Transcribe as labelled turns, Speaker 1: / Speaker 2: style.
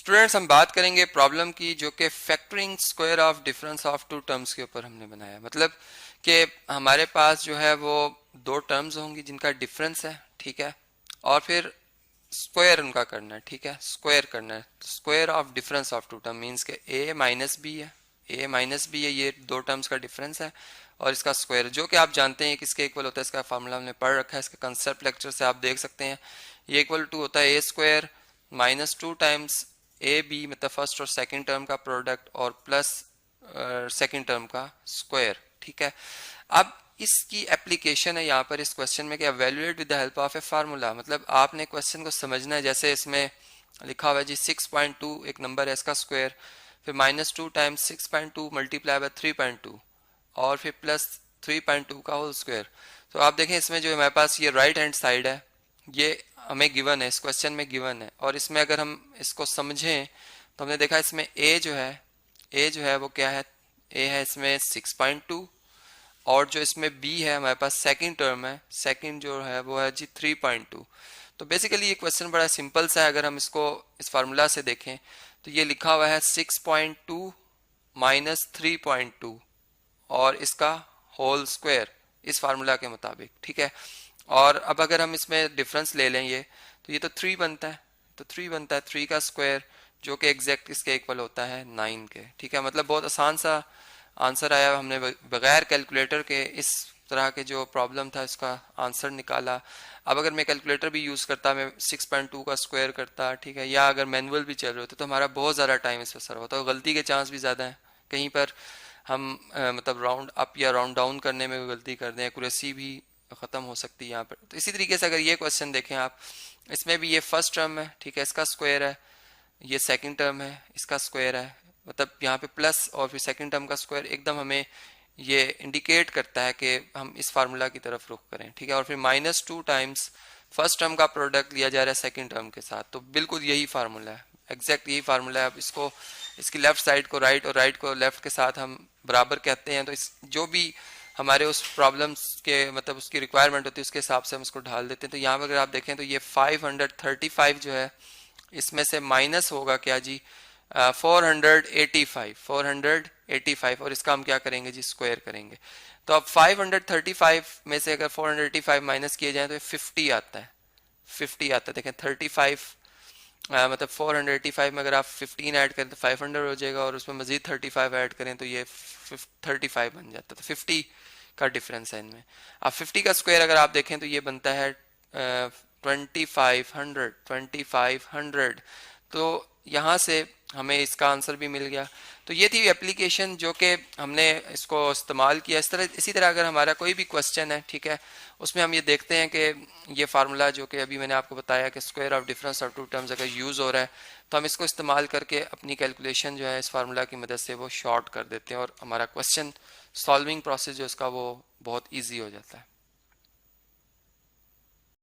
Speaker 1: Students हम बात करेंगे प्रॉब्लम की जो कि factoring square of difference of two terms के ऊपर हमने बनाया। मतलब कि हमारे पास जो है वो दो टर्म्स होंगी जिनका डिफरेंस है, ठीक है, और फिर स्क्वायर उनका करना है, ठीक है, स्क्वायर करना है। Square of difference of two term means के ए माइनस बी है, ए माइनस बी है, ये दो टर्म्स का डिफरेंस है, और इसका स्क्वायर जो कि आप जानते हैं किसके इक्वल होता है, इसका फार्मूला हमने पढ़ रखा है, इसके कंसेप्ट लेक्चर से आप देख सकते हैं। ये इक्वल टू होता है a square minus two times a b, मतलब फर्स्ट और सेकंड टर्म का प्रोडक्ट, और प्लस सेकंड टर्म का स्क्वायर, ठीक है। अब इसकी एप्लीकेशन है यहाँ पर इस क्वेश्चन में कि evaluate with the help of A formula. मतलब आपने क्वेश्चन को समझना है, जैसे इसमें लिखा हुआ है जी 6.2 एक नंबर है, इसका स्क्वायर, फिर minus two times 6.2 multiply by 3.2 और फिर प्लस 3.2 का होल स्क्वायर। तो आप देखें इसमें जो हमारे पास ये राइट हैंड साइड है, ये हमें गिवन है, इस क्वेश्चन में गिवन है, और इसमें अगर हम इसको समझें तो हमने देखा इसमें ए जो है वो क्या है, ए है इसमें 6.2, और जो इसमें b है हमारे पास सेकंड टर्म है, सेकंड जो है वो है जी 3.2। तो बेसिकली ये क्वेश्चन बड़ा सिंपल सा है। अगर हम इसको इस फार्मूला से देखें तो ये लिखा हुआ है 6.2 माइनस 3.2 और इसका होल स्क्वायर इस फार्मूला के मुताबिक, ठीक है। और अब अगर हम इसमें डिफरेंस ले लें ये, तो ये तो 3 बनता है, तो 3 बनता है, 3 का स्क्वायर जो कि एग्जैक्ट इसके इक्वल होता है 9 के, ठीक है। मतलब बहुत आसान सा आंसर आया, हमने बगैर कैलकुलेटर के इस तरह के जो प्रॉब्लम था इसका आंसर निकाला। अब अगर मैं कैलकुलेटर भी यूज़ करता, मैं 6.2 का स्क्वायर करता, ठीक है, या अगर मैनुअल भी चल रहे होते तो हमारा बहुत ज़्यादा टाइम इस पर सर होता, तो गलती के चांस भी ज़्यादा है, कहीं पर हम मतलब राउंड अप या राउंड डाउन करने में गलती कर दें, एक्यूरेसी भी ख़त्म हो सकती है यहाँ पर। तो इसी तरीके से अगर ये क्वेश्चन देखें आप, इसमें भी ये फर्स्ट टर्म है, ठीक है, इसका स्क्वायर है, ये सेकंड टर्म है, इसका स्क्वायर है, मतलब यहाँ पे प्लस और फिर सेकंड टर्म का स्क्वायर एकदम हमें ये इंडिकेट करता है कि हम इस फार्मूला की तरफ रुख करें, ठीक है। और फिर minus two times first term का प्रोडक्ट लिया जा रहा है सेकंड टर्म के साथ, तो बिल्कुल यही फार्मूला है, एग्जैक्ट यही फार्मूला है। अब इसको इसकी लेफ्ट साइड को राइट और राइट को लेफ्ट के साथ हम बराबर कहते हैं, तो इस जो भी हमारे उस प्रॉब्लम्स के मतलब उसकी रिक्वायरमेंट होती है उसके हिसाब से हम उसको ढाल देते हैं। तो यहाँ पर अगर आप देखें तो ये 535 जो है इसमें से माइनस होगा क्या जी 485 और इसका हम क्या करेंगे जी स्क्वायर करेंगे। तो अब 535 में से अगर 485 माइनस किए जाए तो 50 आता है, 50 आता है। देखें 35 मतलब 485 में अगर आप 15 ऐड करें तो 500 हो जाएगा, और उसमें मजीद 35 ऐड करें तो ये 35 बन जाता है। तो 50 का डिफरेंस है इनमें। अब 50 का स्क्वायर अगर आप देखें तो ये बनता है 2500। तो यहाँ से हमें इसका आंसर भी मिल गया। तो ये थी एप्लीकेशन जो कि हमने इसको इस्तेमाल किया। इसी तरह अगर हमारा कोई भी क्वेश्चन है, ठीक है, उसमें हम ये देखते हैं कि ये फार्मूला जो कि अभी मैंने आपको बताया कि square of difference of two terms अगर यूज़ हो रहा है तो हम इसको इस्तेमाल करके अपनी कैलकुलेशन जो है इस फार्मूला की मदद से वो शॉर्ट कर देते हैं, और हमारा क्वेश्चन सॉल्विंग प्रोसेस जो इसका वो बहुत ईजी हो जाता है।